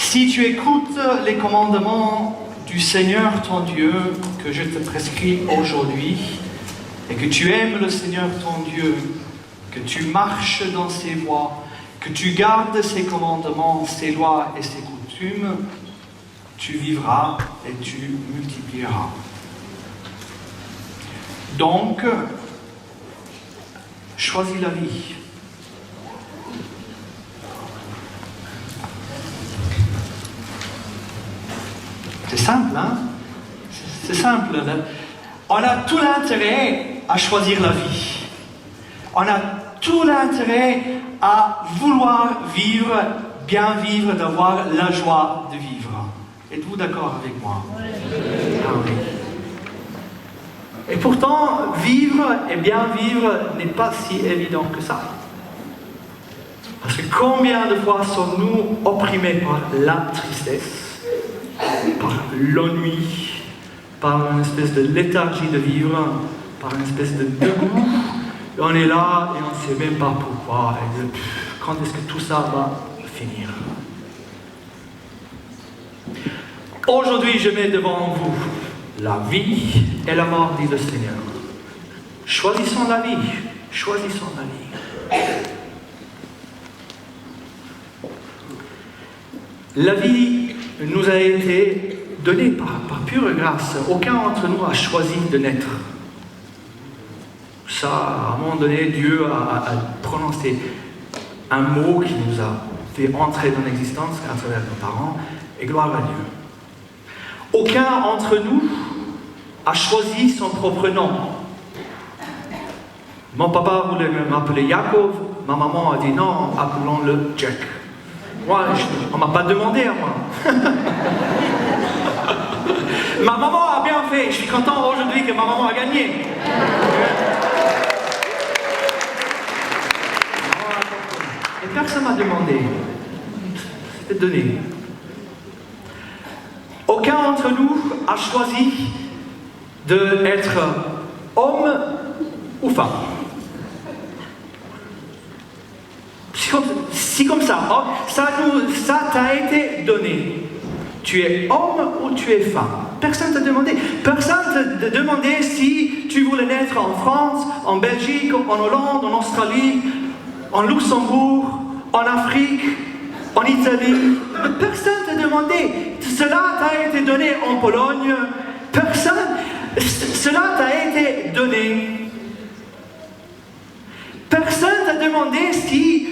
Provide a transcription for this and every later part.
Si tu écoutes les commandements du Seigneur ton Dieu que je te prescris aujourd'hui, et que tu aimes le Seigneur ton Dieu, que tu marches dans ses voies, que tu gardes ses commandements, ses lois et ses coutumes, tu vivras et tu multiplieras. Donc, choisis la vie. C'est simple, hein? C'est simple. On a tout l'intérêt à choisir la vie. On a tout l'intérêt à vouloir vivre, bien vivre, d'avoir la joie de vivre. Êtes-vous d'accord avec moi? Ah oui. Et pourtant, vivre et bien vivre n'est pas si évident que ça. Parce que combien de fois sommes-nous opprimés par la tristesse, par l'ennui, par une espèce de léthargie de vivre, par une espèce de dégoût. Et on est là et on ne sait même pas pourquoi. Et quand est-ce que tout ça va finir? Aujourd'hui, je mets devant vous la vie et la mort, dit le Seigneur. Choisissons la vie. Choisissons la vie. La vie nous a été donnée par pure grâce. Aucun d'entre nous a choisi de naître. Ça, à un moment donné, Dieu a prononcé un mot qui nous a fait entrer dans l'existence à travers nos parents, et gloire à Dieu. Aucun d'entre nous a choisi son propre nom. Mon papa voulait m'appeler Yaakov, ma maman a dit non, appelons-le Jack. Moi, on ne m'a pas demandé à moi. Ma maman a bien fait. Je suis content aujourd'hui que ma maman a gagné. Et personne ne m'a demandé. C'était donné. Aucun d'entre nous a choisi d'être homme ou femme. Si comme ça, ça t'a été donné. Tu es homme ou tu es femme. Personne ne t'a demandé. Personne ne t'a demandé si tu voulais naître en France, en Belgique, en Hollande, en Australie, en Luxembourg, en Afrique, en Italie. Personne ne t'a demandé. Cela t'a été donné en Pologne. Cela t'a été donné. Personne t'a demandé si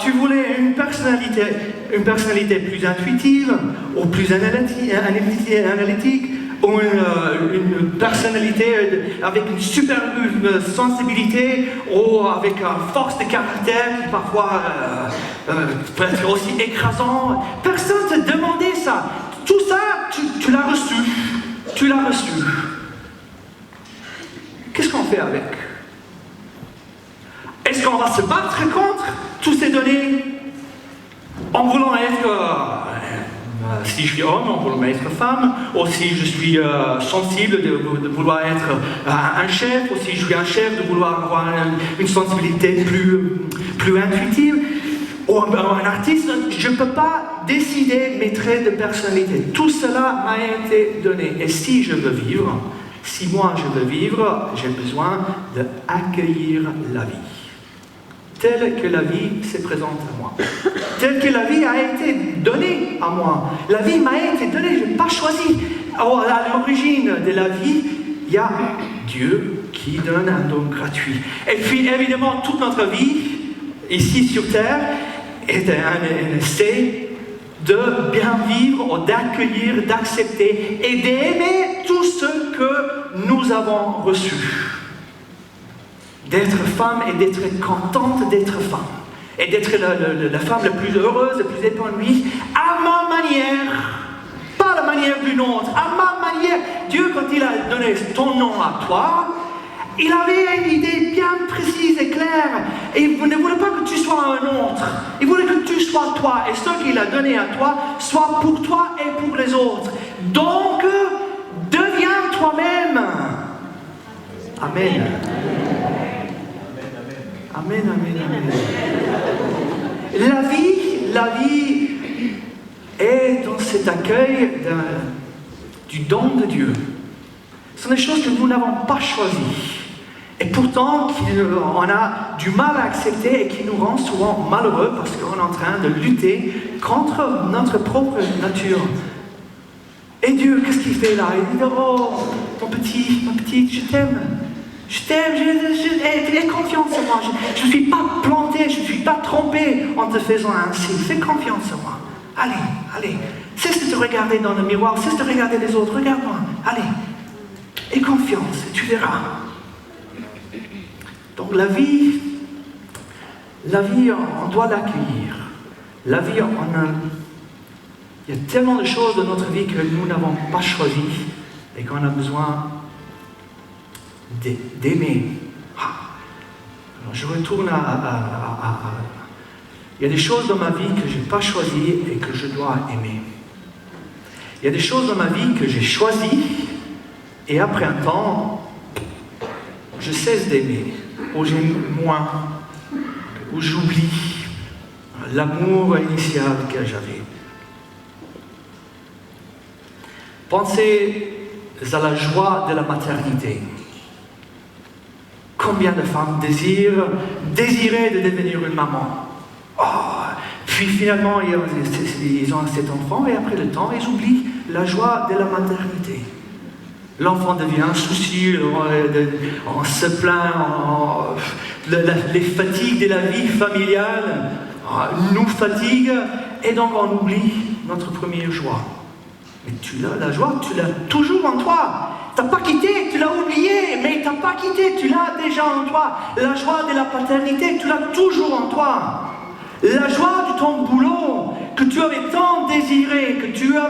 tu voulais une personnalité plus intuitive, ou plus analytique, ou une personnalité avec une super sensibilité, ou avec une force de caractère qui parfois peut être aussi écrasant. Personne ne t'a demandé ça. Tout ça, tu l'as reçu. Tu l'as reçu. Qu'est-ce qu'on fait avec? Est-ce qu'on va se battre contre tous ces données en voulant être, si je suis homme, en voulant être femme, ou si je suis sensible de vouloir être un chef, ou si je suis un chef de vouloir avoir une sensibilité plus intuitive, ou un artiste? Je ne peux pas décider mes traits de personnalité. Tout cela m'a été donné. Et si je veux vivre, si moi je veux vivre, j'ai besoin d'accueillir la vie. Telle que la vie se présente à moi. Telle que la vie a été donnée à moi. La vie m'a été donnée, je n'ai pas choisi. Alors, à l'origine de la vie, il y a Dieu qui donne un don gratuit. Et puis, évidemment, toute notre vie, ici sur Terre, est un essai de bien vivre, ou d'accueillir, d'accepter et d'aimer tout ce que nous avons reçu. D'être femme et d'être contente d'être femme. Et d'être la femme la plus heureuse, la plus épanouie, à ma manière. Pas la manière d'une autre, à ma manière. Dieu, quand il a donné ton nom à toi, il avait une idée bien précise et claire. Et il ne voulait pas que tu sois un autre. Il voulait que tu sois toi. Et ce qu'il a donné à toi, soit pour toi et pour les autres. Donc, deviens toi-même. Amen. Amen, amen, amen. La vie et dans cet accueil du don de Dieu. Ce sont des choses que nous n'avons pas choisies. Et pourtant, on a du mal à accepter et qui nous rend souvent malheureux parce qu'on est en train de lutter contre notre propre nature. Et Dieu, qu'est-ce qu'il fait là? Il dit, oh, mon petit, ma petite, je t'aime. Je t'aime, aie confiance en moi. Je ne suis pas planté, je ne suis pas trompé en te faisant ainsi. Fais confiance en moi. Allez. Cesse de te regarder dans le miroir, cesse de regarder les autres. Regarde-moi. Allez. Aie confiance et tu verras. Donc la vie, on doit l'accueillir. La vie, il y a tellement de choses dans notre vie que nous n'avons pas choisies et qu'on a besoin d'aimer. Alors je retourne il y a des choses dans ma vie que je n'ai pas choisies et que je dois aimer. Il y a des choses dans ma vie que j'ai choisies et après un temps, je cesse d'aimer. Ou j'aime moins, ou j'oublie l'amour initial que j'avais. Pensez à la joie de la maternité. Combien de femmes désiraient de devenir une maman? Puis finalement, ils ont cet enfant et après le temps, ils oublient la joie de la maternité. L'enfant devient un souci, on se plaint, les fatigues de la vie familiale nous fatiguent et donc on oublie notre première joie. Mais la joie, tu l'as toujours en toi. Tu n'as pas quitté, tu l'as oublié, mais tu n'as pas quitté, tu l'as déjà en toi. La joie de la paternité, tu l'as toujours en toi. La joie de ton boulot, que tu avais tant désiré, que tu as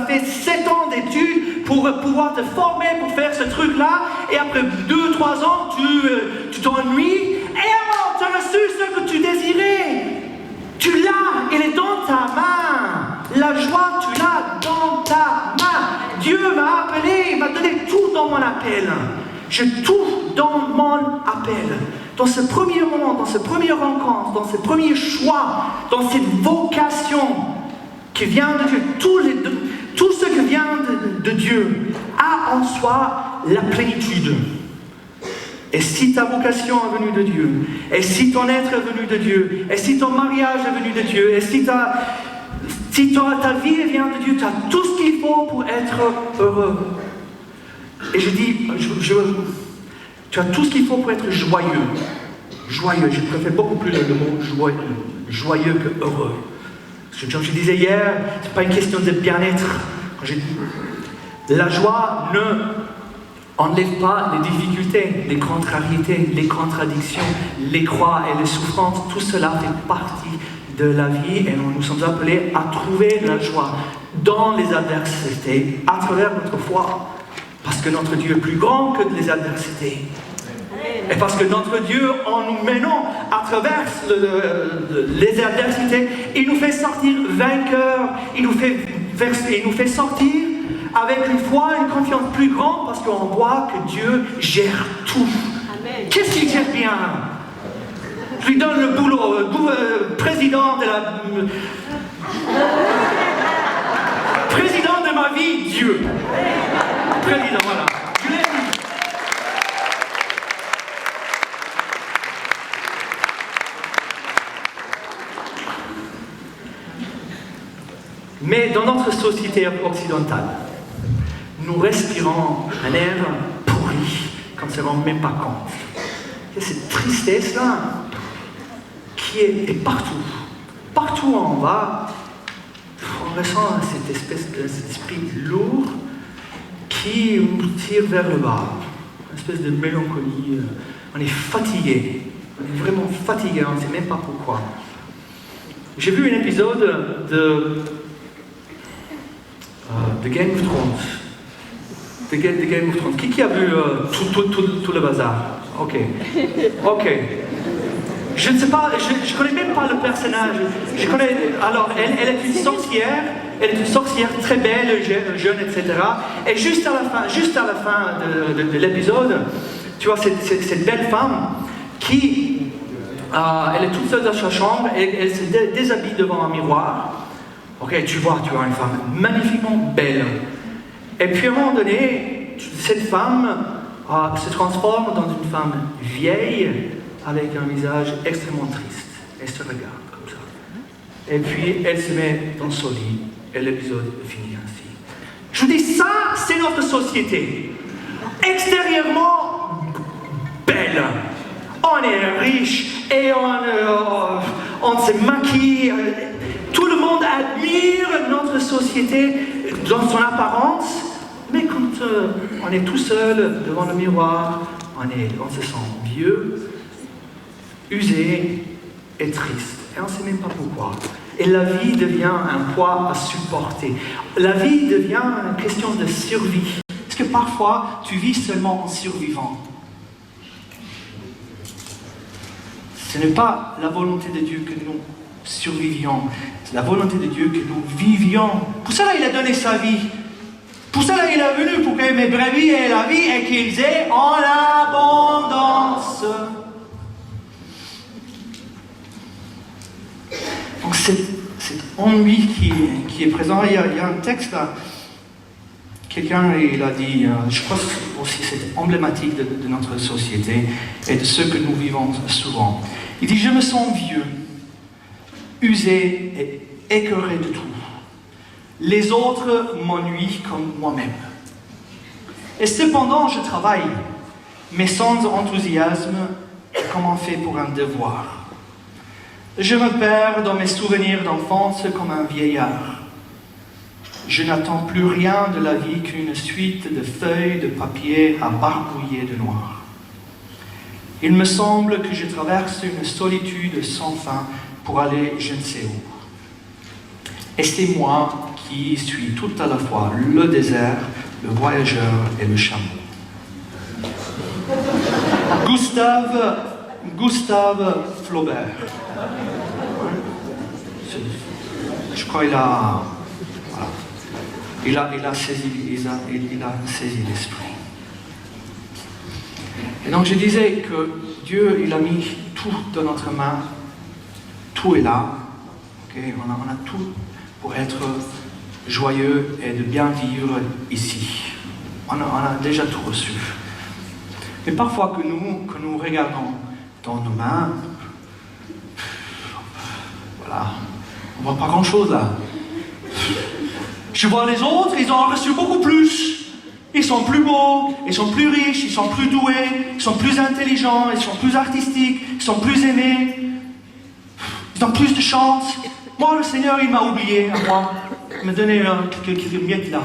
fait 7 ans d'études pour pouvoir te former, pour faire ce truc-là, et après 2-3 ans, tu t'ennuies, et alors tu as reçu ce que tu désirais. Tu l'as, il est dans ta main. La joie, tu l'as dans ta main. Dieu m'a appelé, il m'a donné tout dans mon appel. J'ai tout dans mon appel. Dans ce premier moment, dans ce premier rencontre, dans ce premier choix, dans cette vocation qui vient de Dieu, tout ce qui vient de Dieu a en soi la plénitude. Et si ta vocation est venue de Dieu, et si ton être est venu de Dieu, et si ton mariage est venu de Dieu, et si ta vie vient de Dieu, tu as tout ce qu'il faut pour être heureux. Et je dis, tu as tout ce qu'il faut pour être joyeux. Joyeux, je préfère beaucoup plus le mot joyeux que heureux. Parce que comme je disais hier, ce n'est pas une question de bien-être. La joie ne enlève pas les difficultés, les contrariétés, les contradictions, les croix et les souffrances. Tout cela fait partie de la vie et nous sommes appelés à trouver la joie dans les adversités, à travers notre foi. Parce que notre Dieu est plus grand que les adversités. Et parce que notre Dieu, en nous menant à travers les adversités, il nous fait sortir vainqueurs, il nous fait sortir avec une foi, une confiance plus grande, parce qu'on voit que Dieu gère tout. Qu'est-ce qu'il gère bien? Je lui donne le boulot, président de président de ma vie, Dieu. Président, voilà. Je l'ai dit. Mais dans notre société occidentale, nous respirons un air pourri qu'on ne se rend même pas compte. Il y a cette tristesse-là qui est partout. Partout où on va, on ressent cet esprit lourd qui nous tire vers le bas. Une espèce de mélancolie. On est fatigué. On est vraiment fatigué, on ne sait même pas pourquoi. J'ai vu un épisode de Game of Thrones. De Game of Thrones. Qui a vu tout le bazar? Ok. Je ne sais pas, je ne connais même pas le personnage. Alors, elle est une sorcière. Elle est une sorcière très belle, jeune, etc. Et juste à la fin de l'épisode, tu vois cette belle femme qui, elle est toute seule dans sa chambre et elle se déshabille devant un miroir. Ok, tu vois, tu as une femme magnifiquement belle. Et puis à un moment donné, cette femme se transforme dans une femme vieille avec un visage extrêmement triste. Elle se regarde comme ça. Et puis elle se met dans son lit et l'épisode finit ainsi. Je vous dis, ça, c'est notre société. Extérieurement, belle. On est riche et on se maquille. Tout le monde admire notre société dans son apparence. Mais quand on est tout seul devant le miroir, on se sent vieux, usé et triste. Et on ne sait même pas pourquoi. Et la vie devient un poids à supporter. La vie devient une question de survie. Parce que parfois, tu vis seulement en survivant. Ce n'est pas la volonté de Dieu que nous survivions. C'est la volonté de Dieu que nous vivions. Pour cela, il a donné sa vie. Pour cela, il est venu pour que mes brebis aient la vie et qu'ils aient en abondance. Donc cet ennui qui est présent, il y a un texte là, quelqu'un il a dit, je crois que aussi c'est emblématique de notre société et de ce que nous vivons souvent. Il dit, je me sens vieux, usé et écœuré de tout. Les autres m'ennuient comme moi-même. Et cependant, je travaille, mais sans enthousiasme, comme on fait pour un devoir. Je me perds dans mes souvenirs d'enfance comme un vieillard. Je n'attends plus rien de la vie qu'une suite de feuilles de papier à barbouiller de noir. Il me semble que je traverse une solitude sans fin pour aller je ne sais où. Et c'est moi qui suis tout à la fois le désert, le voyageur et le chameau. Gustave Flaubert. Je crois qu'il a... Voilà. Il a saisi l'esprit. Et donc je disais que Dieu, il a mis tout dans notre main. Tout est là. Okay? On a tout pour être joyeux et de bien vivre ici. On a déjà tout reçu. Mais parfois que nous regardons dans nos mains, voilà, on ne voit pas grand-chose là. Je vois les autres, ils ont reçu beaucoup plus. Ils sont plus beaux, ils sont plus riches, ils sont plus doués, ils sont plus intelligents, ils sont plus artistiques, ils sont plus aimés. Ils ont plus de chance. Moi, le Seigneur, il m'a oublié, à moi. Il m'a donné quelques miettes là.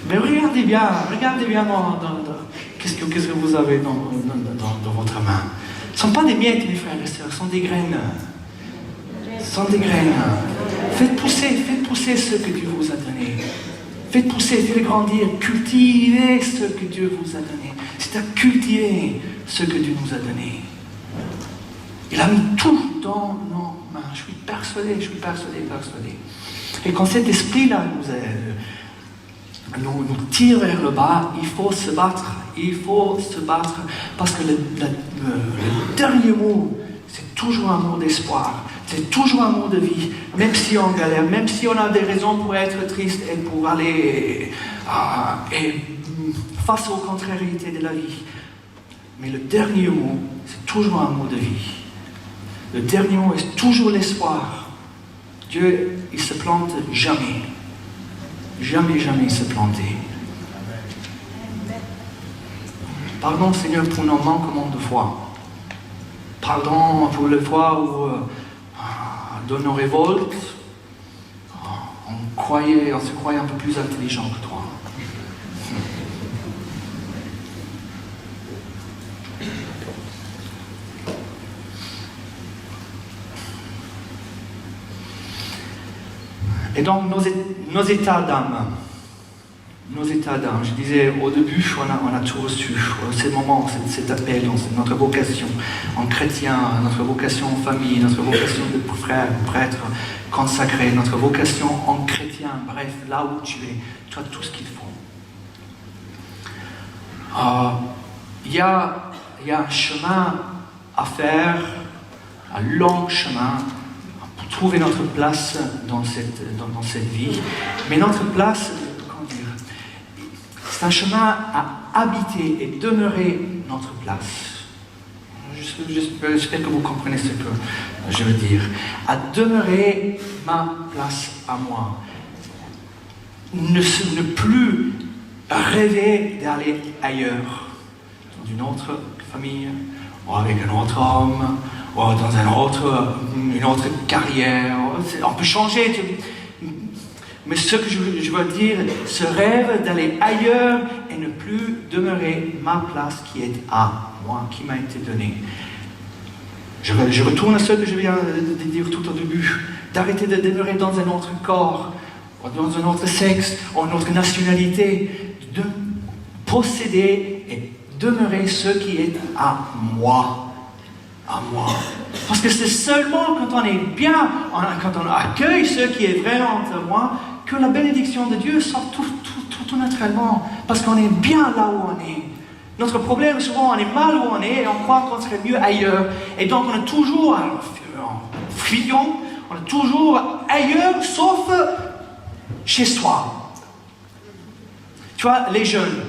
Mais regardez bien qu'est-ce que vous avez dans votre main. Ce ne sont pas des miettes, mes frères et sœurs, ce sont des graines. Ce sont des graines. Faites pousser ce que Dieu vous a donné. Faites pousser, faites grandir, cultivez ce que Dieu vous a donné. C'est à cultiver ce que Dieu nous a donné. Il a mis tout dans nos mains. Je suis persuadé. Et quand cet esprit-là nous tire vers le bas, il faut se battre. Parce que le dernier mot, c'est toujours un mot d'espoir. C'est toujours un mot de vie. Même si on galère, même si on a des raisons pour être triste et pour aller face aux contrariétés de la vie. Mais le dernier mot, c'est toujours un mot de vie. Le dernier mot est toujours l'espoir. Dieu, il ne se plante jamais. Jamais il se plantait. Pardon, Seigneur, pour nos manquements de foi. Pardon pour les fois où, dans nos révoltes, on se croyait un peu plus intelligent que toi. Et donc, nos états d'âme, je disais au début, on a tout reçu, ces moments, cet appel, notre vocation en chrétien, notre vocation en famille, notre vocation de frère, prêtre, consacré, notre vocation en chrétien, bref, là où tu es, tu as tout ce qu'il faut. Il y a un chemin à faire un long chemin pour trouver notre place dans cette vie. Mais notre place, comment dire, c'est un chemin à habiter et demeurer notre place. J'espère que vous comprenez ce que je veux dire. À demeurer ma place à moi. Ne plus rêver d'aller ailleurs, dans une autre famille, ou avec un autre homme, ou dans une autre carrière. On peut changer. Mais ce que je veux dire, ce rêve d'aller ailleurs et ne plus demeurer ma place qui est à moi, qui m'a été donnée. Je retourne à ce que je viens de dire tout au début, d'arrêter de demeurer dans un autre corps, ou dans un autre sexe, ou une autre nationalité, de posséder et demeurer ce qui est à moi. À moi. Parce que c'est seulement quand on est bien, quand on accueille ce qui est vraiment à moi, que la bénédiction de Dieu sort tout naturellement. Parce qu'on est bien là où on est. Notre problème, souvent, on est mal où on est et on croit qu'on serait mieux ailleurs. Et donc, on est toujours en fuyant, on est toujours ailleurs, sauf chez soi. Tu vois, les jeunes.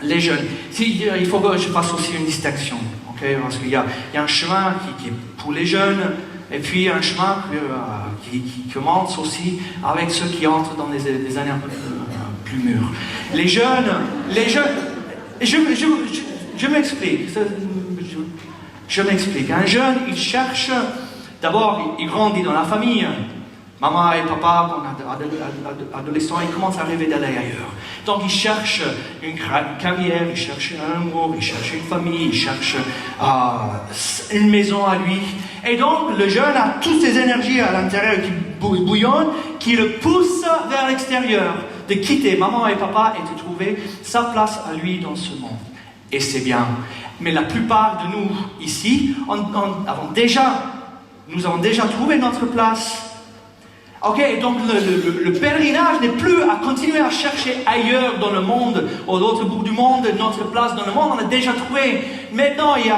Il faut que je fasse aussi une distinction. Okay? Parce qu'il y a un chemin qui est pour les jeunes, et puis un chemin qui commence aussi avec ceux qui entrent dans des années un peu plus mûres. Les jeunes, je m'explique. Je m'explique. Un jeune, il cherche, d'abord, il grandit dans la famille. Maman et papa, quand adolescent, ils commencent à rêver d'aller ailleurs. Donc, ils cherchent une carrière, ils cherchent un amour, ils cherchent une famille, ils cherchent une maison à lui. Et donc, le jeune a toutes ces énergies à l'intérieur qui bouillonnent, qui le poussent vers l'extérieur, de quitter maman et papa et de trouver sa place à lui dans ce monde. Et c'est bien. Mais la plupart de nous, ici, nous avons déjà trouvé notre place. Ok, donc le pèlerinage n'est plus à continuer à chercher ailleurs dans le monde, au l'autre bout du monde, notre place dans le monde, on a déjà trouvé. Maintenant, il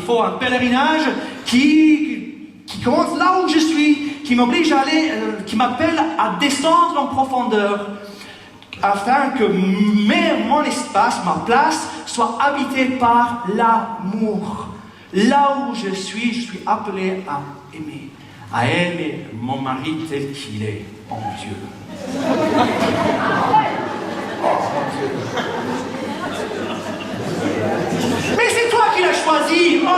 faut un pèlerinage qui commence là où je suis, qui m'oblige à aller, qui m'appelle à descendre en profondeur, afin que mon espace, ma place, soit habité par l'amour. Là où je suis appelé à aimer. À aimer mon mari tel qu'il est, mon Dieu. Mais c'est toi qui l'as choisi, oh!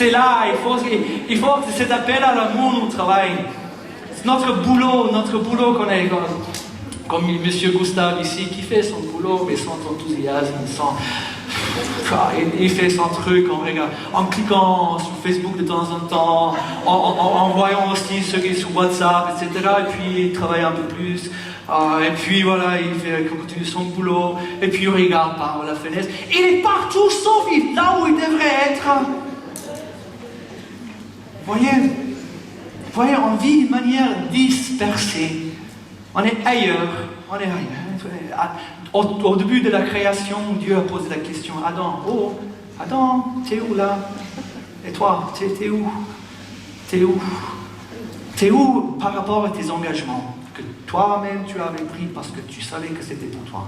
C'est là, il faut que cet appel à l'amour nous travaille. C'est notre boulot qu'on est, comme M. Gustave ici, qui fait son boulot, mais sans enthousiasme, il fait son truc en cliquant sur Facebook de temps en temps, en voyant aussi ce qui est sur WhatsApp, etc. Et puis il travaille un peu plus. Et puis voilà, il continue son boulot. Et puis il regarde par la fenêtre. Il est partout sauf là où il devrait être. Voyez, on vit d'une manière dispersée. On est ailleurs. Au début de la création, Dieu a posé la question, Adam, t'es où là? Et toi, t'es où? T'es où par rapport à tes engagements que toi-même tu avais pris parce que tu savais que c'était pour toi?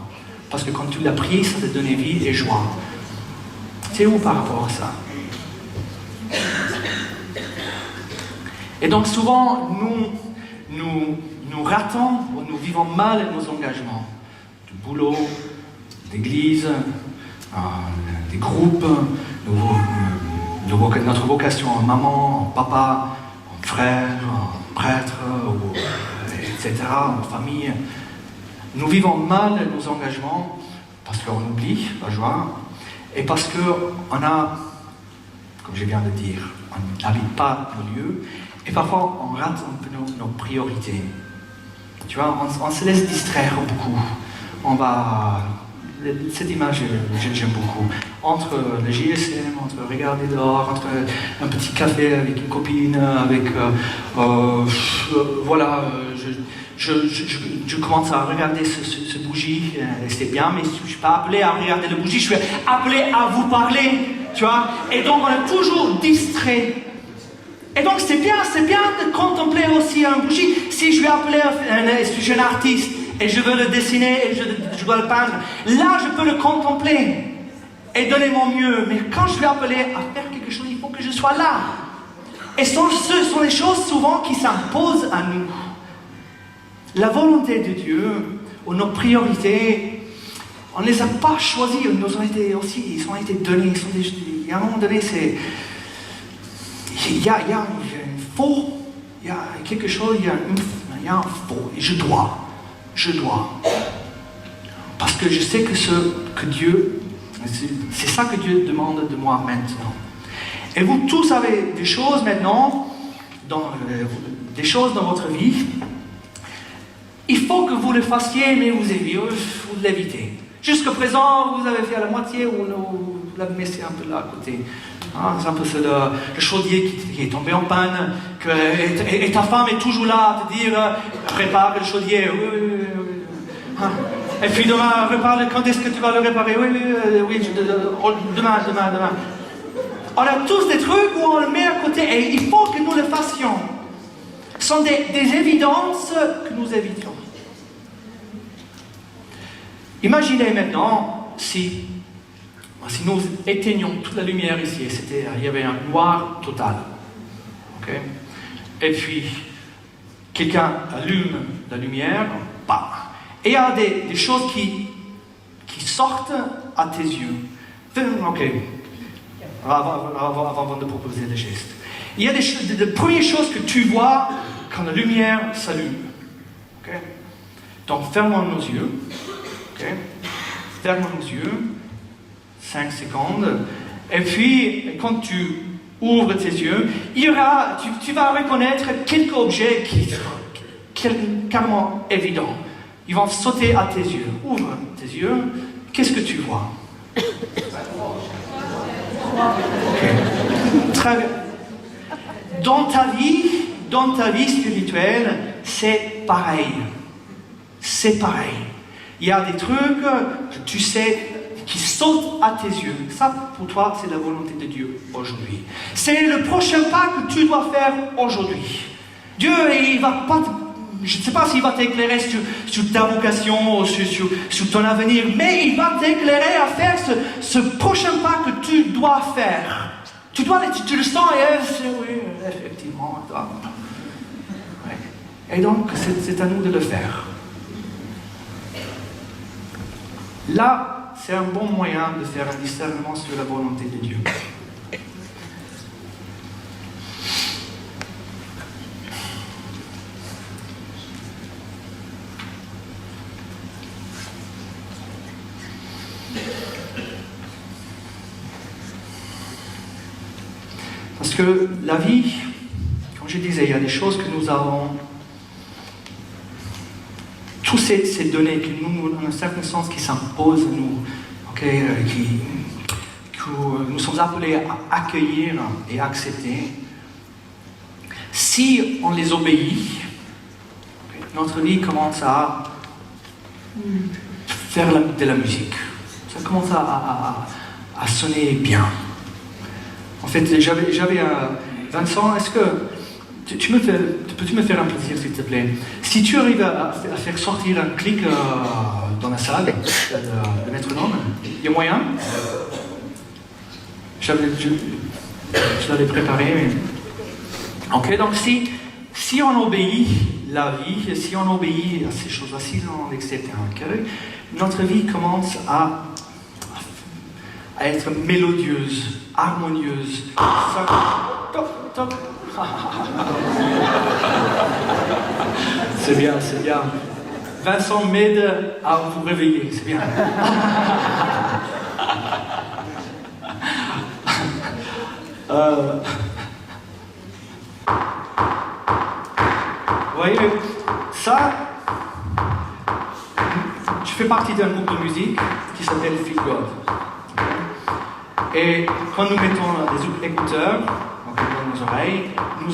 Parce que quand tu l'as pris, ça te donnait vie et joie. T'es où par rapport à ça? Et donc souvent, nous ratons, nous vivons mal nos engagements. Du boulot, d'église, des groupes, notre vocation en maman, en papa, en frère, en prêtre, etc., en famille. Nous vivons mal nos engagements parce qu'on oublie la joie et parce qu'on a, comme je viens de dire, on n'habite pas nos lieux. Et parfois, on rate un peu nos priorités. Tu vois, on se laisse distraire beaucoup. On va Cette image, j'aime beaucoup. Entre le GSM, entre regarder dehors, entre un petit café avec une copine, avec... voilà, je commence à regarder ce bougie, et c'est bien, mais je ne suis pas appelé à regarder le bougie, je suis appelé à vous parler, tu vois. Et donc, on est toujours distrait. Et donc, c'est bien de contempler aussi un bougie. Si je suis appelé, si je suis un artiste, et je veux le dessiner, et je dois le peindre, là, je peux le contempler et donner mon mieux. Mais quand je suis appelé à faire quelque chose, il faut que je sois là. Et ce sont les choses souvent qui s'imposent à nous. La volonté de Dieu, ou nos priorités, on ne les a pas choisies, ils ont été donnés. Il y a un moment donné, il y a quelque chose, il y a un faux, et je dois. Parce que je sais que Dieu, c'est ça que Dieu demande de moi maintenant. Et vous tous avez des choses maintenant, des choses dans votre vie. Il faut que vous le fassiez, mais vous l'évitez. Jusqu'à présent, vous avez fait à la moitié, ou vous l'avez mis un peu là à côté. Ah, c'est un peu le chaudier qui est tombé en panne, et ta femme est toujours là à te dire répare le chaudier. Oui. Ah. Et puis demain, répare, quand est-ce que tu vas le réparer? Oui, demain. On a tous des trucs où on le met à côté, et il faut que nous le fassions. Ce sont des évidences que nous évitions. Imaginez maintenant si nous éteignions toute la lumière ici, il y avait un noir total. Okay? Et puis, quelqu'un allume la lumière, bam. Et il y a des choses qui sortent à tes yeux. Ok. Avant de proposer le geste. Il y a des premières choses que tu vois quand la lumière s'allume. Okay? Donc, fermons nos yeux. Okay? Ferme nos yeux. 5 secondes. Et puis, quand tu ouvres tes yeux, tu vas reconnaître quelques objets qui sont carrément évidents. Ils vont sauter à tes yeux. Ouvre tes yeux. Qu'est-ce que tu vois? Okay. Très bien. Dans ta vie spirituelle, c'est pareil. C'est pareil. Il y a des trucs que tu sais qui sautent à tes yeux. Ça, pour toi, c'est la volonté de Dieu aujourd'hui. C'est le prochain pas que tu dois faire aujourd'hui. Dieu, il va pas... Je ne sais pas s'il va t'éclairer sur ta vocation ou sur ton avenir, mais il va t'éclairer à faire ce prochain pas que tu dois faire. Tu le sens et oui, effectivement. Ouais. Et donc, c'est à nous de le faire. Là, c'est un bon moyen de faire un discernement sur la volonté de Dieu. Parce que la vie, comme je disais, il y a des choses que nous avons, toutes ces données que nous, dans un certain sens, qui s'imposent à nous, okay, que nous sommes appelés à accueillir et accepter. Si on les obéit, notre vie commence à faire de la musique. Ça commence à sonner bien. En fait, j'avais Vincent, est-ce que peux-tu me faire un plaisir, s'il te plaît? Si tu arrives à faire sortir un clic dans la salle, le métronome, il y a moyen? Je l'avais préparé, mais... Ok, donc si on obéit la vie, si on obéit à ces choses-là, si on accepte un cœur, notre vie commence à être mélodieuse, harmonieuse. Ça... Top, top. C'est bien, c'est bien. Vincent m'aide à vous réveiller, c'est bien. Vous voyez, ça, fais partie d'un groupe de musique qui s'appelle Feel God. Et quand nous mettons des écouteurs dans nos oreilles, nous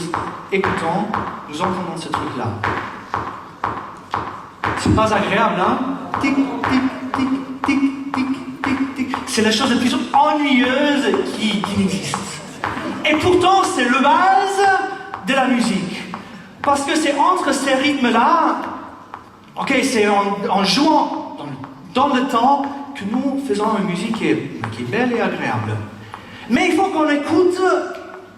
écoutons, nous entendons ce truc-là. C'est pas agréable, hein? Tic, tic, tic, tic, tic, tic, tic. C'est la chose la plus ennuyeuse qui existe. Et pourtant, c'est le base de la musique. Parce que c'est entre ces rythmes-là, ok, c'est en jouant dans le temps que nous faisons une musique qui est belle et agréable. Mais il faut qu'on écoute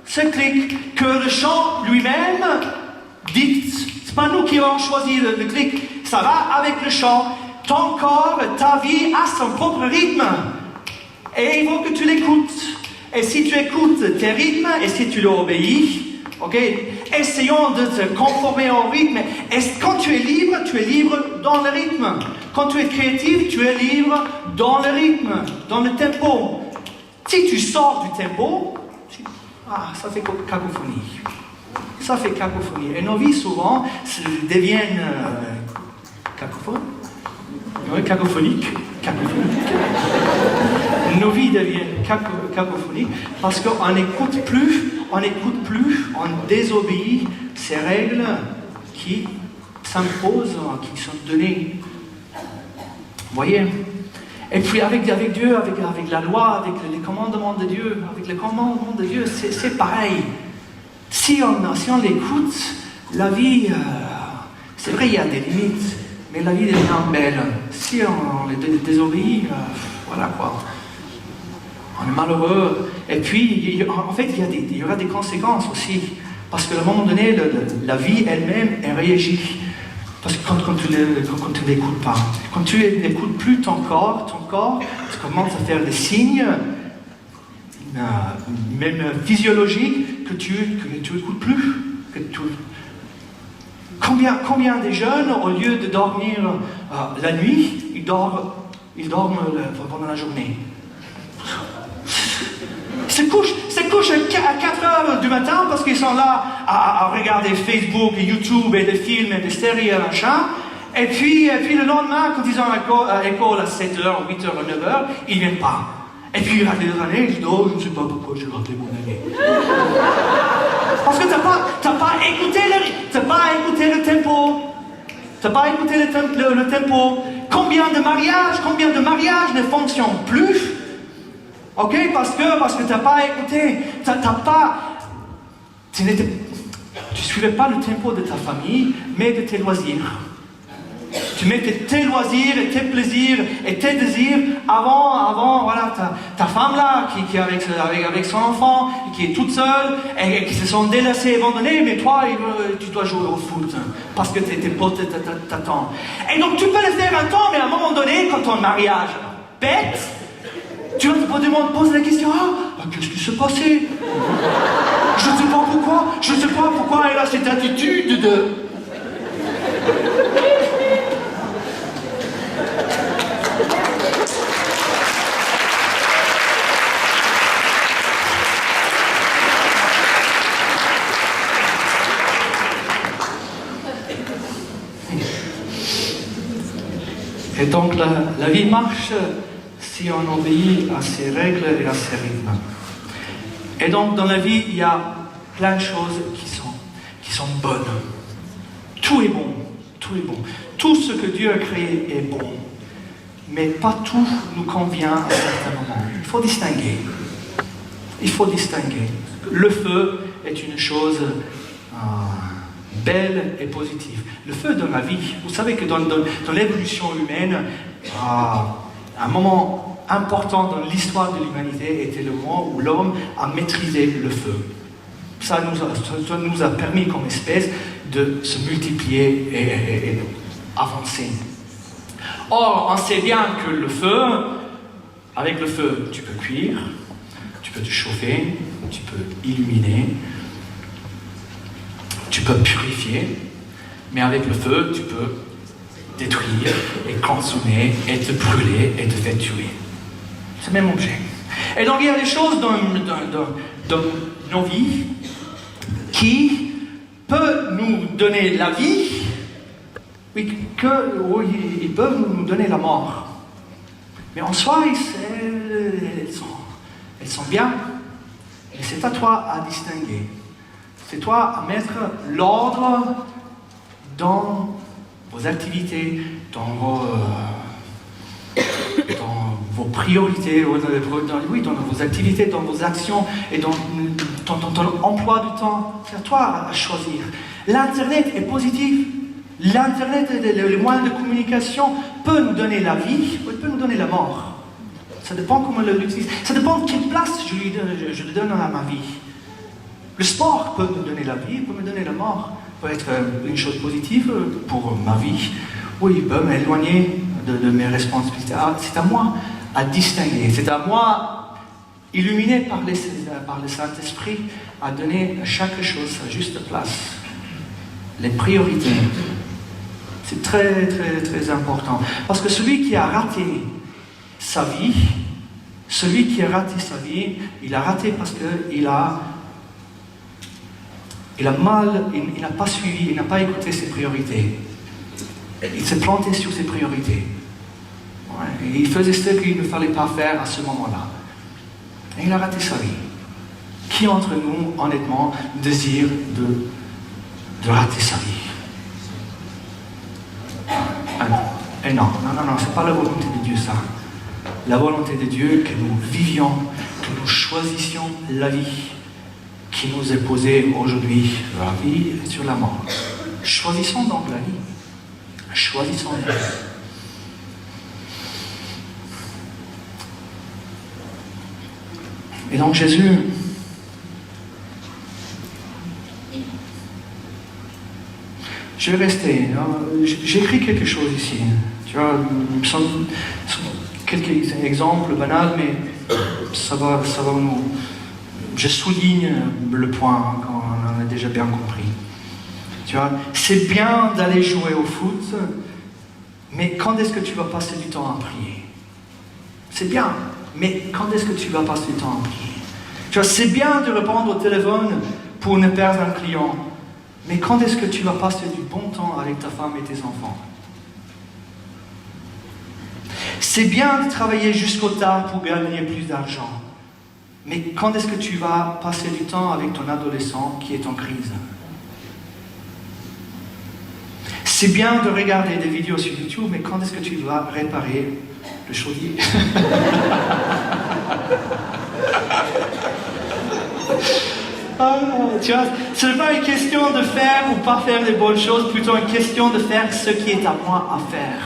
ce clic, que le chant lui-même dicte. C'est pas nous qui avons choisi le clic, ça va avec le chant. Ton corps, ta vie a son propre rythme. Et il faut que tu l'écoutes. Et si tu écoutes tes rythmes, et si tu leur obéis, ok, essayons de te conformer au rythme. Et quand tu es libre dans le rythme. Quand tu es créatif, tu es libre dans le rythme, dans le tempo. Si tu sors du tempo, ça fait cacophonie. Ça fait cacophonie. Et nos vies, souvent, deviennent cacophoniques. Nos vies deviennent cacophoniques parce qu'on n'écoute plus, on désobéit ces règles qui s'imposent, qui sont données. Vous voyez? Et puis avec Dieu, avec la loi, avec les commandements de Dieu, c'est pareil. Si on l'écoute, la vie, c'est vrai, il y a des limites, mais la vie devient belle. Si on les désobéit, voilà quoi. On est malheureux. Et puis, en fait, il y aura des conséquences aussi. Parce qu'à un moment donné, la vie elle-même, elle réagit. Parce que quand tu ne l'écoutes pas, quand tu n'écoutes plus ton corps, tu commences à faire des signes, même physiologiques, que tu n'écoutes plus. Combien de jeunes, au lieu de dormir la nuit, ils dorment pendant la journée? Se couchent à 4 heures du matin parce qu'ils sont là à regarder Facebook et YouTube et des films et des séries et machin. Et puis le lendemain, quand ils ont l'école à 7h, 8h, 9h, ils ne viennent pas. Et puis ils ratent les années, ils disent oh, je ne sais pas pourquoi j'ai raté mon année. Parce que t'as pas écouté le tempo. T'as pas écouté le tempo. Combien de mariages ne fonctionnent plus? Ok, parce que t'as pas écouté, tu suivais pas le tempo de ta famille, mais de tes loisirs. Tu mettais tes loisirs et tes plaisirs et tes désirs avant voilà, ta femme là, qui est avec son enfant, qui est toute seule, et qui se sont délaissés et abandonnés, mais toi, tu dois jouer au foot, parce que tes potes t'attendent. Et donc tu peux le faire un temps, mais à un moment donné, quand ton mariage pète, tu vas te poser la question, qu'est-ce qui s'est passé? Je ne sais pas pourquoi elle a cette attitude de... Et donc la vie marche si on obéit à ces règles et à ces rythmes. Et donc dans la vie, il y a plein de choses qui sont bonnes. Tout est bon. Tout ce que Dieu a créé est bon. Mais pas tout nous convient à certains moments. Il faut distinguer. Le feu est une chose belle et positive. Le feu dans la vie. Vous savez que dans l'évolution humaine, un moment important dans l'histoire de l'humanité était le moment où l'homme a maîtrisé le feu. Ça nous a permis comme espèce de se multiplier et avancer. Or, on sait bien que avec le feu, tu peux cuire, tu peux te chauffer, tu peux illuminer, tu peux purifier, mais avec le feu, tu peux détruire et consommer et te brûler et te faire tuer. C'est le même objet. Et donc il y a des choses dans nos vies qui peuvent nous donner la vie, oui, qu'ils peuvent nous donner la mort. Mais en soi, elles sont bien. Mais c'est à toi à distinguer. C'est toi à mettre l'ordre dans vos activités, dans vos priorités, dans vos activités, dans vos actions et dans ton emploi du temps. C'est à toi à choisir. L'Internet est positif. L'Internet, le moyen de communication peut nous donner la vie, ou peut nous donner la mort. Ça dépend comment on l'utilise. Ça dépend de quelle place je le donne à ma vie. Le sport peut me donner la vie, peut me donner la mort. Peut être une chose positive pour ma vie, ou il peut m'éloigner de mes responsabilités. C'est à moi à distinguer. C'est à moi, illuminé par le Saint-Esprit, à donner à chaque chose sa juste place. Les priorités. C'est très, très, très important. Parce que celui qui a raté sa vie, il a raté parce qu'il n'a pas suivi, il n'a pas écouté ses priorités. Il s'est planté sur ses priorités. Ouais, et il faisait ce qu'il ne fallait pas faire à ce moment-là. Et il a raté sa vie. Qui entre nous, honnêtement, désire de rater sa vie? Et non, c'est pas la volonté de Dieu ça. La volonté de Dieu que nous vivions, que nous choisissions la vie qui nous est posée aujourd'hui, sur la vie et sur la mort. Choisissons donc la vie. Choisissons la vie. Et donc Jésus, je vais rester. J'écris quelque chose ici. Tu vois, quelques exemples banals, mais ça va nous... Je souligne le point, quand on a déjà bien compris. Tu vois, c'est bien d'aller jouer au foot, mais quand est-ce que tu vas passer du temps à prier? C'est bien, mais quand est-ce que tu vas passer du temps à prier? Tu vois, c'est bien de répondre au téléphone pour ne perdre un client, mais quand est-ce que tu vas passer du bon temps avec ta femme et tes enfants? C'est bien de travailler jusqu'au tard pour gagner plus d'argent, mais quand est-ce que tu vas passer du temps avec ton adolescent qui est en crise? C'est bien de regarder des vidéos sur YouTube, mais quand est-ce que tu vas réparer le chaudier? Tu vois, ce n'est pas une question de faire ou pas faire les bonnes choses, plutôt une question de faire ce qui est à moi à faire.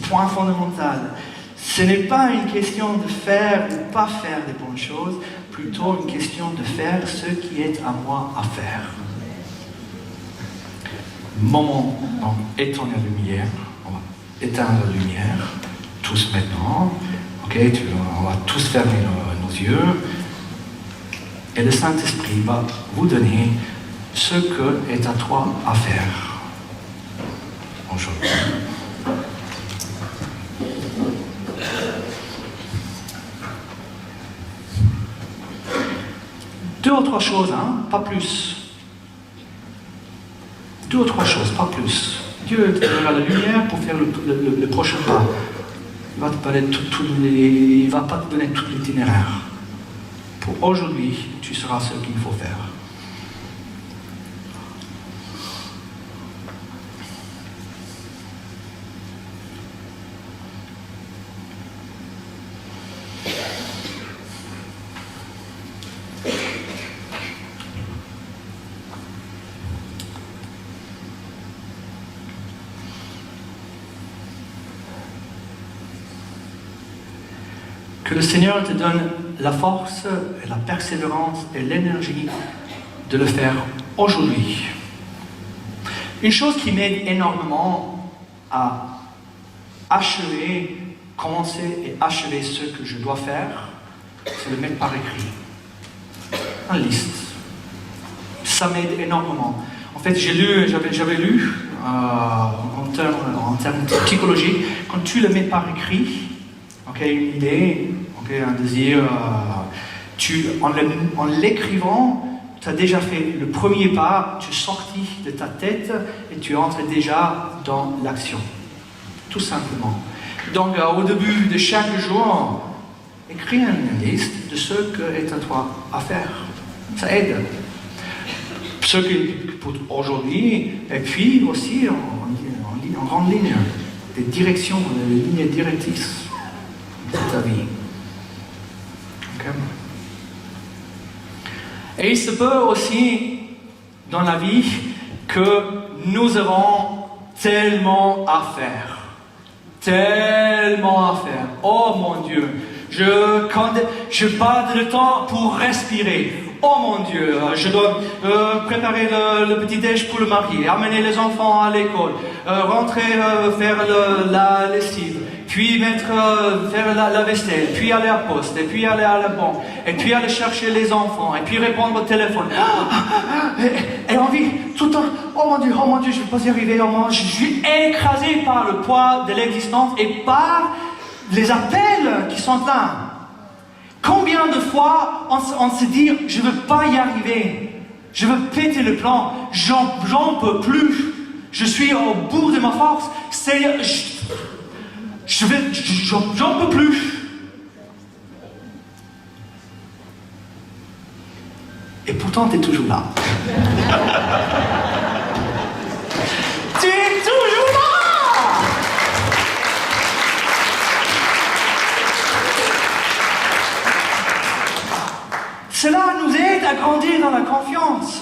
Point fondamental. Ce n'est pas une question de faire ou pas faire les bonnes choses, plutôt une question de faire ce qui est à moi à faire. Moment, donc, éteins la lumière. On va éteindre la lumière, tous maintenant. Ok, on va tous fermer nos yeux. Et le Saint-Esprit va vous donner ce que est à toi à faire aujourd'hui. Deux ou trois choses, pas plus. Deux ou trois choses, pas plus. Dieu te donnera la lumière pour faire le prochain pas. Il va pas te donner tout l'itinéraire. Pour aujourd'hui, tu sauras ce qu'il faut faire. Que le Seigneur te donne la force, et la persévérance et l'énergie de le faire aujourd'hui. Une chose qui m'aide énormément à commencer et achever ce que je dois faire, c'est le mettre par écrit. En liste. Ça m'aide énormément. En fait, j'avais lu en termes psychologiques, quand tu le mets par écrit, une idée, un désir, en l'écrivant, tu as déjà fait le premier pas, tu es sorti de ta tête et tu entres déjà dans l'action. Tout simplement. Donc, au début de chaque jour, écris une liste de ce que est à toi à faire. Ça aide. Ce que pour aujourd'hui, et puis aussi en grande ligne, des directions, des lignes directrices de ta vie. Okay. Et il se peut aussi dans la vie que nous avons tellement à faire. Tellement à faire. Oh mon Dieu, je parle de temps pour respirer. Oh mon Dieu, je dois préparer le petit-déj pour le mari, amener les enfants à l'école, rentrer, faire la lessive, puis faire la vaisselle, puis aller à la poste, et puis aller à la banque, et puis aller chercher les enfants, et puis répondre au téléphone. Et on vit tout le temps, oh mon Dieu, je ne vais pas y arriver, je suis écrasé par le poids de l'existence et par les appels qui sont là. Combien de fois on se dit, je ne veux pas y arriver, je veux péter le plan, j'en peux plus, je suis au bout de ma force, j'en peux plus. Et pourtant, tu es toujours là. Tu es toujours là. Cela nous aide à grandir dans la confiance.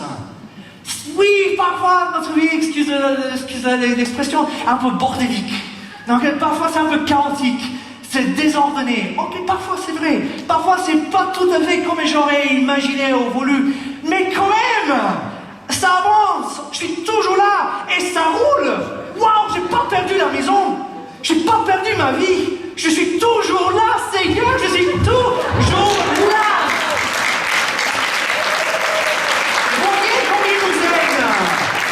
Oui, parfois notre vie, excuse l'expression, un peu bordélique. Donc parfois c'est un peu chaotique, c'est désordonné. Ok, parfois c'est vrai, parfois c'est pas tout à fait comme j'aurais imaginé ou voulu. Mais quand même, ça avance, je suis toujours là et ça roule. Waouh, j'ai pas perdu la maison, j'ai pas perdu ma vie, je suis toujours là, Seigneur, je suis toujours là.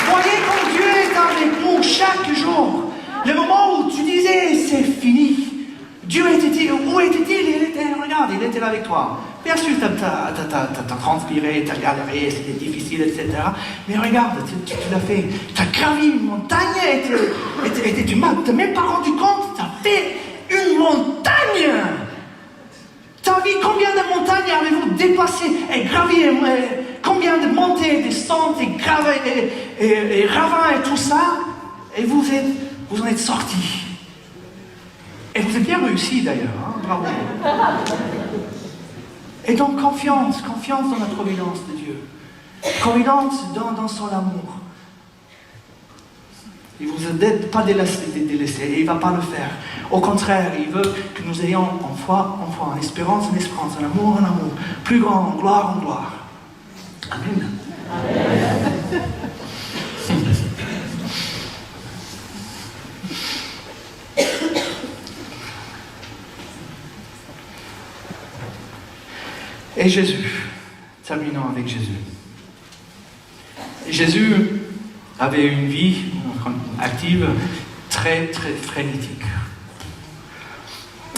Voyez comme Dieu est avec nous chaque jour. Le moment où tu disais c'est fini, Dieu était-il, où était-il? Il était, regarde, il était là avec toi. Bien sûr, tu as transpiré, tu as galéré, c'était difficile, etc. Mais regarde, tu l'as fait. Tu as gravi une montagne et tu n'as même pas rendu compte, tu as fait une montagne. Ta vie, combien de montagnes avez-vous dépassé et gravi? Combien de montées, descentes et ravins et tout ça? Et vous en êtes sortis. Et vous êtes bien réussi d'ailleurs, hein? Bravo. Et donc confiance dans la providence de Dieu. Confiance dans son amour. Il ne vous a pas délaissé, et il ne va pas le faire. Au contraire, il veut que nous ayons en foi, en espérance, en amour, plus grand, en gloire. Amen. Amen. Et Jésus, terminons avec Jésus. Jésus avait une vie active très frénétique.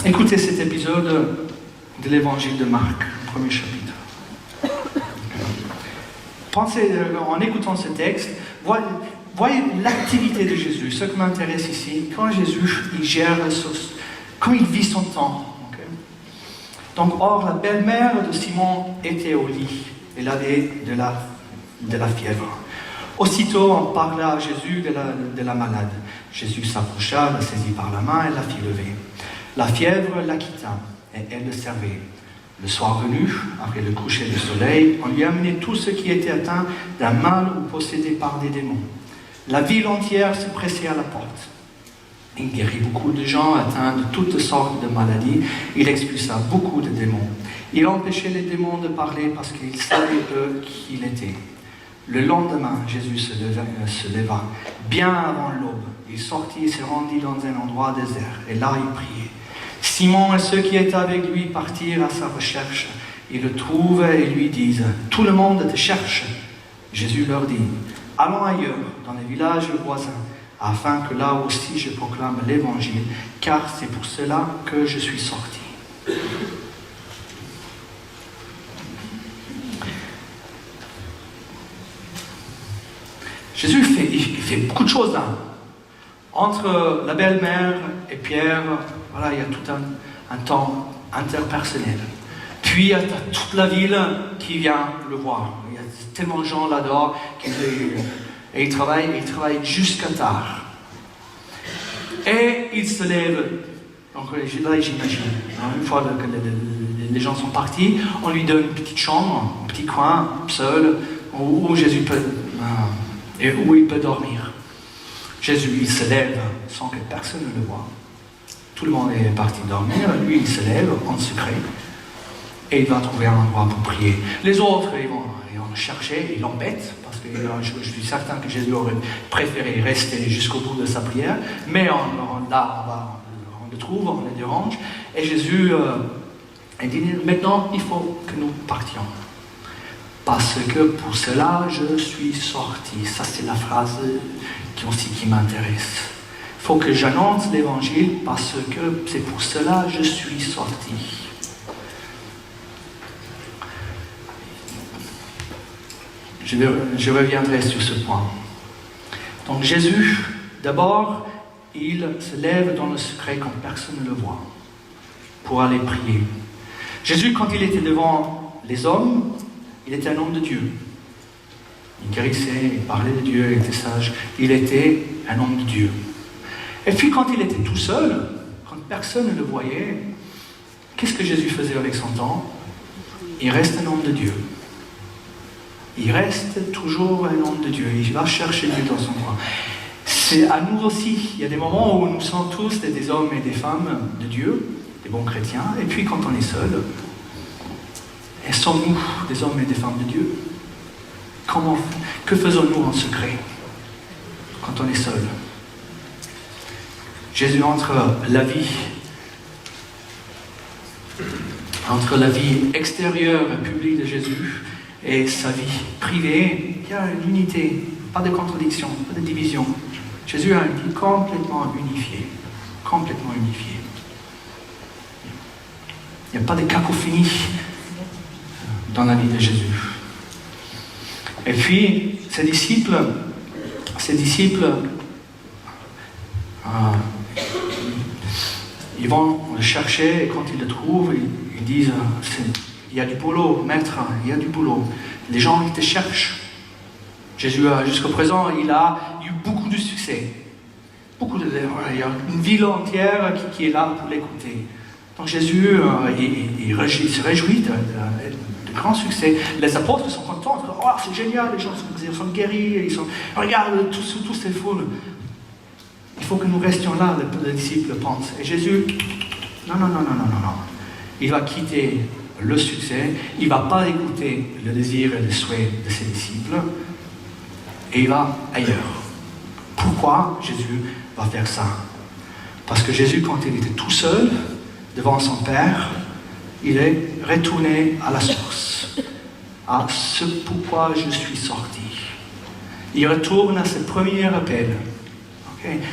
Écoutez cet épisode de l'évangile de Marc, le premier chapitre. Pensez, en écoutant ce texte, voyez l'activité de Jésus. Ce qui m'intéresse ici, quand Jésus il gère quand il vit son temps. Okay? Donc, or, la belle-mère de Simon était au lit. Elle avait de la fièvre. Aussitôt, on parla à Jésus de la malade. Jésus s'approcha, la saisit par la main et la fit lever. La fièvre la quitta et elle le servait. Le soir venu, après le coucher du soleil, on lui amenait tout ce qui était atteint d'un mal ou possédé par des démons. La ville entière se pressait à la porte. Il guérit beaucoup de gens atteints de toutes sortes de maladies. Il expulsa beaucoup de démons. Il empêchait les démons de parler parce qu'ils savaient eux qui il était. Le lendemain, Jésus se leva. Bien avant l'aube, il sortit et se rendit dans un endroit désert. Et là, il priait. Simon et ceux qui étaient avec lui partirent à sa recherche. Ils le trouvent et lui disent « Tout le monde te cherche. » Jésus leur dit « Allons ailleurs, dans les villages voisins, afin que là aussi je proclame l'évangile, car c'est pour cela que je suis sorti. » Jésus il fait beaucoup de choses là. Entre la belle-mère et Pierre, voilà, il y a tout un temps interpersonnel. Puis il y a toute la ville qui vient le voir. Il y a tellement de gens là-dedans et il travaille jusqu'à tard. Et il se lève. Donc là, j'imagine, une fois que les gens sont partis, on lui donne une petite chambre, un petit coin, seul, où Jésus peut, et où il peut dormir. Jésus, il se lève sans que personne ne le voie. Tout le monde est parti dormir, lui, il se lève en secret, et il va trouver un endroit pour prier. Les autres, ils vont le chercher, ils l'embêtent, parce que je suis certain que Jésus aurait préféré rester jusqu'au bout de sa prière, mais on le trouve, on le dérange, et Jésus dit, maintenant, il faut que nous partions. Parce que pour cela, je suis sorti. Ça, c'est la phrase qui m'intéresse. Il faut que j'annonce l'évangile parce que c'est pour cela que je suis sorti. Je reviendrai sur ce point. Donc Jésus, d'abord, il se lève dans le secret quand personne ne le voit, pour aller prier. Jésus, quand il était devant les hommes, il était un homme de Dieu. Il guérissait, il parlait de Dieu, il était sage. Il était un homme de Dieu. Et puis quand il était tout seul, quand personne ne le voyait, qu'est-ce que Jésus faisait avec son temps? Il reste un homme de Dieu. Il reste toujours un homme de Dieu. Il va chercher Dieu dans son coin. C'est à nous aussi. Il y a des moments où nous sommes tous des hommes et des femmes de Dieu, des bons chrétiens. Et puis quand on est seul, et sommes-nous des hommes et des femmes de Dieu? Que faisons-nous en secret quand on est seul? Jésus, entre la vie extérieure et publique de Jésus et sa vie privée, il y a une unité, pas de contradiction, pas de division. Jésus a une vie complètement unifiée. Complètement unifiée. Il n'y a pas de cacophonie dans la vie de Jésus. Et puis, ses disciples, ils vont le chercher et quand ils le trouvent, ils disent il y a du boulot, maître, il y a du boulot. Les gens, ils te cherchent. Jésus, jusqu'à présent, il a eu beaucoup de succès. Il y a une ville entière qui est là pour l'écouter. Donc Jésus, il se réjouit de grands succès. Les apôtres sont contents. Oh, c'est génial, les gens sont guéris. Regarde, tous ces foules. Il faut que nous restions là, les disciples pensent. Et Jésus, non. Il va quitter le succès. Il ne va pas écouter le désir et le souhait de ses disciples. Et il va ailleurs. Pourquoi Jésus va faire ça? Parce que Jésus, quand il était tout seul, devant son Père, il est retourné à la source, à ce pourquoi je suis sorti. Il retourne à ses premiers appels,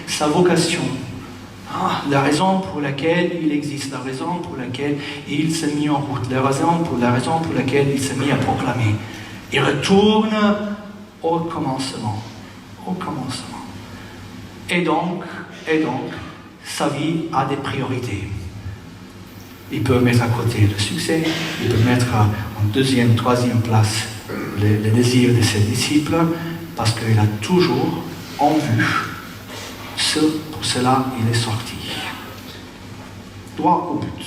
sa vocation, la raison pour laquelle il existe, la raison pour laquelle il s'est mis en route, la raison pour laquelle il s'est mis à proclamer. Il retourne au commencement. Et donc, sa vie a des priorités. Il peut mettre à côté le succès, il peut mettre en deuxième, troisième place les désirs de ses disciples, parce qu'il a toujours en vue pour cela il est sorti. Droit au but.